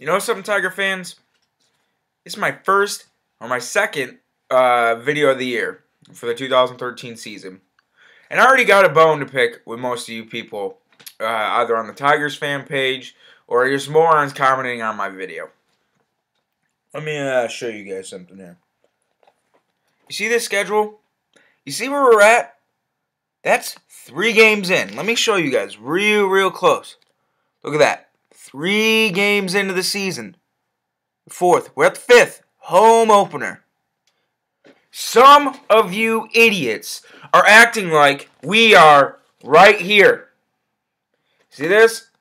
You know something, Tiger fans? It's my first or my second video of the year for the 2013 season. And I already got a bone to pick with most of you people, either on the Tigers fan page or just morons commenting on my video. Let me show you guys something here. You see this schedule? You see where we're at? That's 3 games in. Let me show you guys real close. Look at that. 3 games into the season. 4th. We're at the 5th. Home opener. Some of you idiots are acting like we are right here. See this?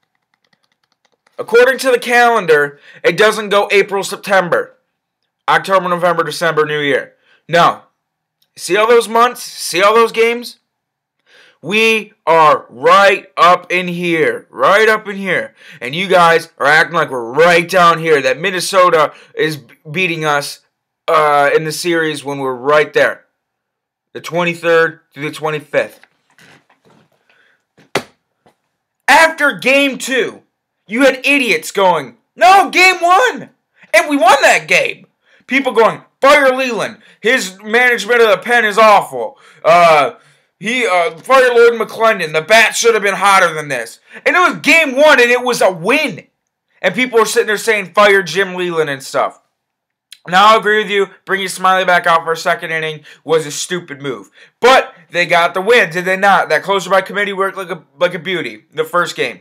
According to the calendar, it doesn't go April, September, October, November, December, New Year. No. See all those months? See all those games? We are right up in here. Right up in here. And you guys are acting like we're right down here. That Minnesota is beating us in the series when we're right there. The 23rd through the 25th. After Game 2, you had idiots going, no, Game 1. And we won that game. People going, fire Leland. His management of the pen is awful. Fire Lloyd McClendon. The bat should have been hotter than this. And it was Game 1 and it was a win. And people were sitting there saying fire Jim Leland and stuff. Now I'll agree with you, bringing Smiley back out for a second inning was a stupid move. But they got the win, did they not? That closer by committee worked like a beauty, the first game.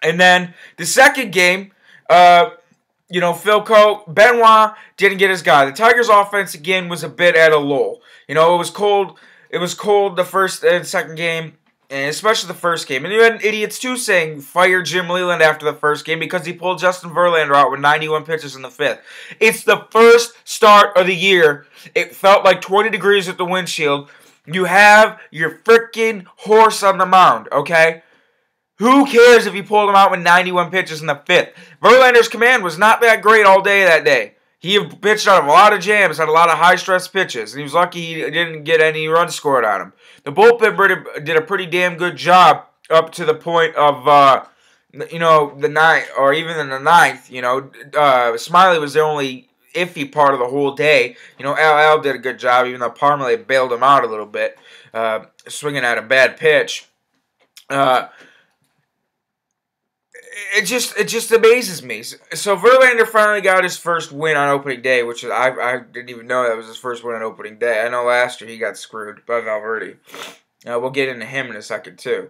And then the second game, Phil Coke, Benoit didn't get his guy. The Tigers' offense again was a bit at a lull. It was cold. It was cold the first and second game, and especially the first game. And you had idiots too saying fire Jim Leland after the first game because he pulled Justin Verlander out with 91 pitches in the 5th. It's the first start of the year. It felt like 20 degrees at the windshield. You have your freaking horse on the mound, okay? Who cares if you pulled him out with 91 pitches in the 5th? Verlander's command was not that great all day that day. He pitched out of a lot of jams, had a lot of high-stress pitches, and he was lucky he didn't get any runs scored on him. The bullpen did a pretty damn good job up to the point of, the 9th, or even in the 9th. Smiley was the only iffy part of the whole day. Al did a good job, even though Parmalee bailed him out a little bit, swinging at a bad pitch. It just amazes me. So Verlander finally got his first win on opening day, which I didn't even know that was his first win on opening day. I know last year he got screwed by Valverde. We'll get into him in a second too.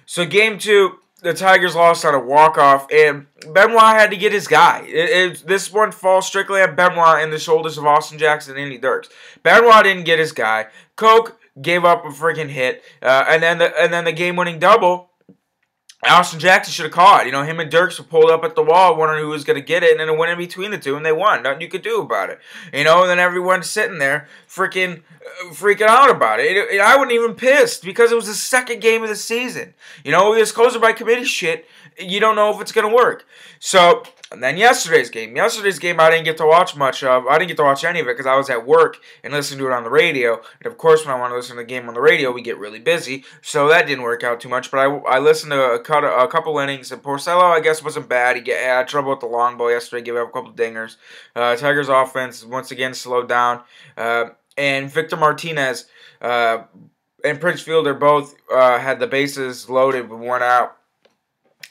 So Game 2, the Tigers lost on a walk-off, and Benoit had to get his guy. This one falls strictly on Benoit and the shoulders of Austin Jackson and Andy Dirks. Benoit didn't get his guy. Coke gave up a freaking hit, and then the game-winning double. Austin Jackson should have caught. Him and Dirks were pulled up at the wall, wondering who was going to get it, and then it went in between the two, and they won. Nothing you could do about it. And then everyone's sitting there freaking out about it. I wasn't even pissed because it was the second game of the season. This closer by committee shit, you don't know if it's going to work. So, and then yesterday's game. Yesterday's game I didn't get to watch much of. I didn't get to watch any of it because I was at work and listening to it on the radio. And of course, when I want to listen to the game on the radio, we get really busy. So that didn't work out too much. But I listened to a couple innings. And Porcello, I guess, wasn't bad. He had trouble with the long ball yesterday. Gave up a couple dingers. Tigers' offense once again slowed down. And Victor Martinez and Prince Fielder both had the bases loaded with 1 out.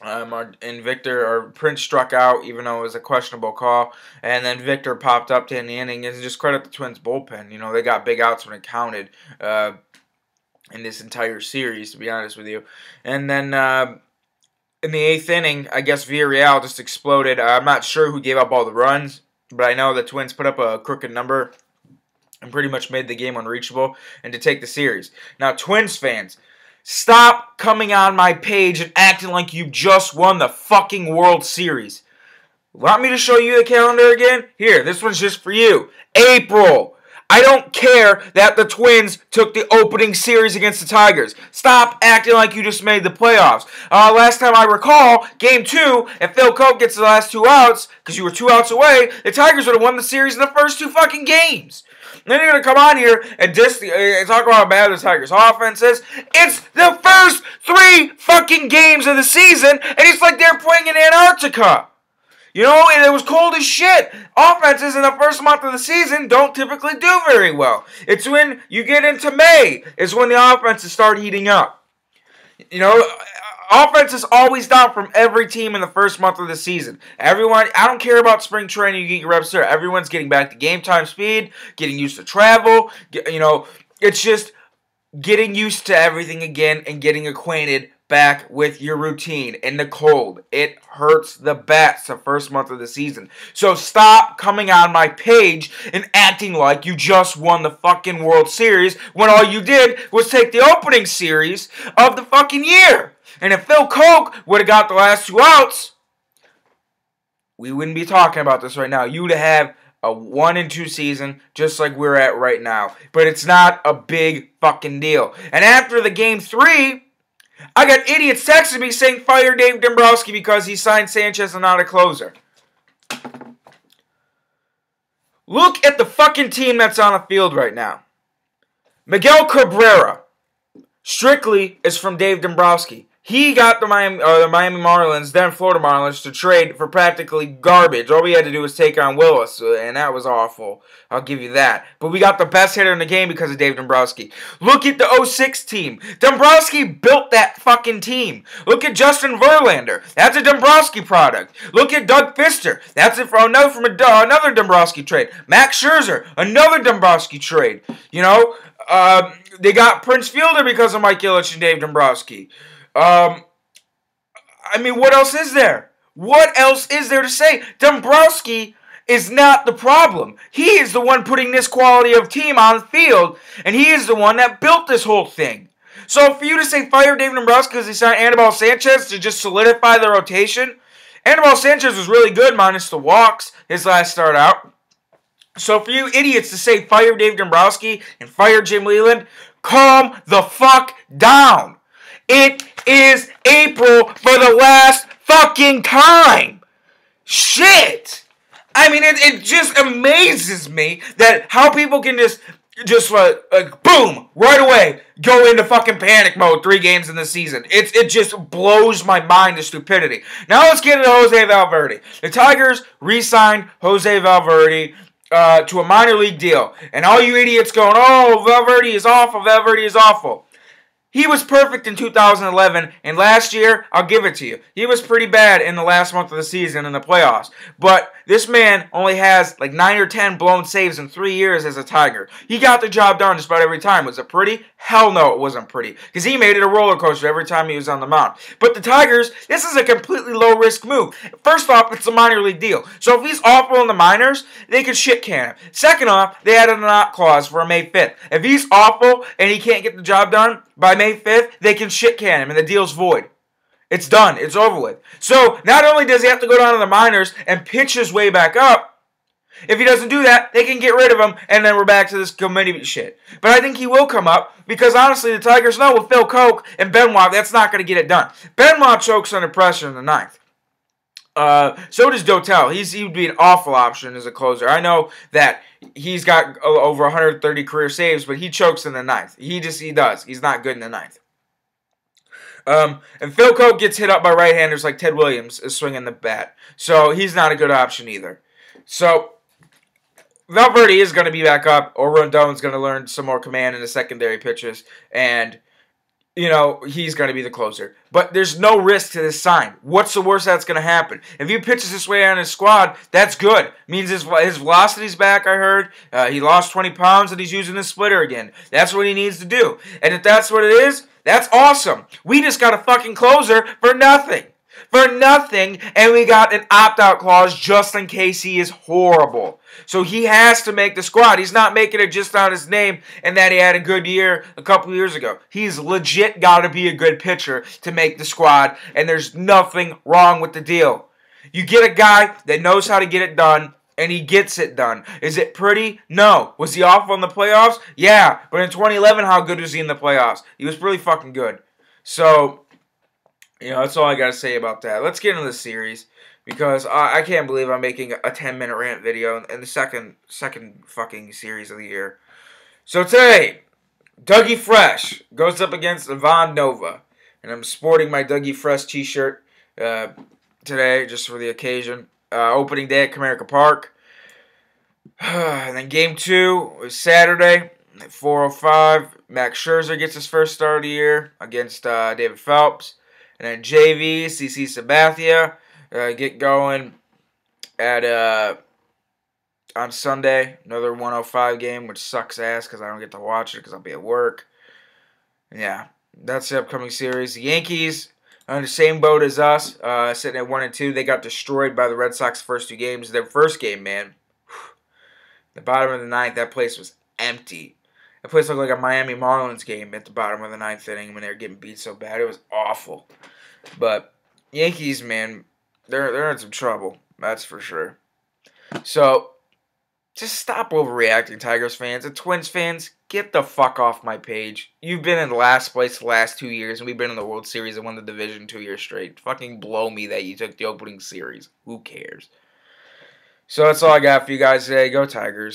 And Prince struck out, even though it was a questionable call. And then Victor popped up to end the inning. And just credit the Twins bullpen. They got big outs when it counted in this entire series, to be honest with you. And then in the 8th inning, I guess Villarreal just exploded. I'm not sure who gave up all the runs, but I know the Twins put up a crooked number and pretty much made the game unreachable and to take the series. Now, Twins fans, stop coming on my page and acting like you just won the fucking World Series. Want me to show you the calendar again? Here, this one's just for you. April. I don't care that the Twins took the opening series against the Tigers. Stop acting like you just made the playoffs. Last time I recall, Game 2, if Phil Coke gets the last 2 outs, because you were 2 outs away, the Tigers would have won the series in the first 2 fucking games. And then you're going to come on here and talk about how bad the Tigers' offense is. It's the first 3 fucking games of the season, and it's like they're playing in Antarctica. You know, and it was cold as shit. Offenses in the first month of the season don't typically do very well. It's when you get into May is when the offenses start heating up. You know, offense is always down from every team in the first month of the season. Everyone, I don't care about spring training, you get your reps there. Everyone's getting back to game time speed, getting used to travel. You know, it's just getting used to everything again and getting acquainted back with your routine in the cold. It hurts the best the first month of the season. So stop coming on my page and acting like you just won the fucking World Series when all you did was take the opening series of the fucking year. And if Phil Koch would have got the last 2 outs, we wouldn't be talking about this right now. You would have a 1-2 season just like we're at right now. But it's not a big fucking deal. And after the game 3, I got idiots texting me saying fire Dave Dombrowski because he signed Sanchez and not a closer. Look at the fucking team that's on the field right now. Miguel Cabrera strictly is from Dave Dombrowski. He got the Miami Marlins, then Florida Marlins, to trade for practically garbage. All we had to do was take on Willis, and that was awful. I'll give you that. But we got the best hitter in the game because of Dave Dombrowski. Look at the 06 team. Dombrowski built that fucking team. Look at Justin Verlander. That's a Dombrowski product. Look at Doug Fister. That's another Dombrowski trade. Max Scherzer, another Dombrowski trade. You know, they got Prince Fielder because of Mike Ilitch and Dave Dombrowski. I mean, what else is there? What else is there to say? Dombrowski is not the problem. He is the one putting this quality of team on the field, and he is the one that built this whole thing. So for you to say fire David Dombrowski because he signed Anibal Sanchez to just solidify the rotation, Anibal Sanchez was really good minus the walks his last start out. So for you idiots to say fire Dave Dombrowski and fire Jim Leyland, calm the fuck down. It is April for the last fucking time. Shit. I mean, it just amazes me that how people can just boom, right away, go into fucking panic mode 3 games in the season. It just blows my mind to stupidity. Now let's get into Jose Valverde. The Tigers re-signed Jose Valverde to a minor league deal. And all you idiots going, oh, Valverde is awful, Valverde is awful. He was perfect in 2011, and last year, I'll give it to you, he was pretty bad in the last month of the season in the playoffs. But this man only has like 9 or 10 blown saves in 3 years as a Tiger. He got the job done just about every time. Was it pretty? Hell no, it wasn't pretty. Because he made it a roller coaster every time he was on the mound. But the Tigers, this is a completely low-risk move. First off, it's a minor league deal. So if he's awful in the minors, they could shit can him. Second off, they added an opt clause for May 5th. If he's awful and he can't get the job done by May 5th, they can shit can him and the deal's void. It's done. It's over with. So not only does he have to go down to the minors and pitch his way back up, if he doesn't do that, they can get rid of him, and then we're back to this committee shit. But I think he will come up, because honestly, the Tigers know with Phil Koch and Benoit, that's not going to get it done. Benoit chokes under pressure in the 9th. So does Dotel. He would be an awful option as a closer. I know that he's got over 130 career saves, but he chokes in the 9th. He does. He's not good in the 9th. And Phil Koch gets hit up by right-handers like Ted Williams is swinging the bat. So he's not a good option either. So Valverde is going to be back up, or Rondon's going to learn some more command in the secondary pitches, and, you know, he's going to be the closer. But there's no risk to this sign. What's the worst that's going to happen? If he pitches this way on his squad, that's good. Means his velocity's back, I heard. He lost 20 pounds, and he's using his splitter again. That's what he needs to do. And if that's what it is, that's awesome. We just got a fucking closer for nothing. For nothing, and we got an opt-out clause just in case he is horrible. So he has to make the squad. He's not making it just on his name and that he had a good year a couple years ago. He's legit got to be a good pitcher to make the squad, and there's nothing wrong with the deal. You get a guy that knows how to get it done, and he gets it done. Is it pretty? No. Was he awful in the playoffs? Yeah. But in 2011, how good was he in the playoffs? He was really fucking good. So, you know, that's all I got to say about that. Let's get into the series, because I can't believe I'm making a 10-minute rant video in the second fucking series of the year. So today, Dougie Fresh goes up against Ivan Nova, and I'm sporting my Dougie Fresh t-shirt today just for the occasion. opening day at Comerica Park. And then game 2 was Saturday at 4:05. Max Scherzer gets his first start of the year against David Phelps. And then JV, CC Sabathia get going at on Sunday. Another 1:05 game, which sucks ass because I don't get to watch it because I'll be at work. Yeah, that's the upcoming series. The Yankees on the same boat as us, sitting at 1-2. They got destroyed by the Red Sox first 2 games. Their first game, man, the bottom of the 9th, that place was empty. That place looked like a Miami Marlins game at the bottom of the 9th inning when they were getting beat so bad. It was awful. But Yankees, man, they're in some trouble. That's for sure. So just stop overreacting, Tigers fans. And Twins fans, get the fuck off my page. You've been in last place the last 2 years, and we've been in the World Series and won the division 2 years straight. Fucking blow me that you took the opening series. Who cares? So that's all I got for you guys today. Go Tigers.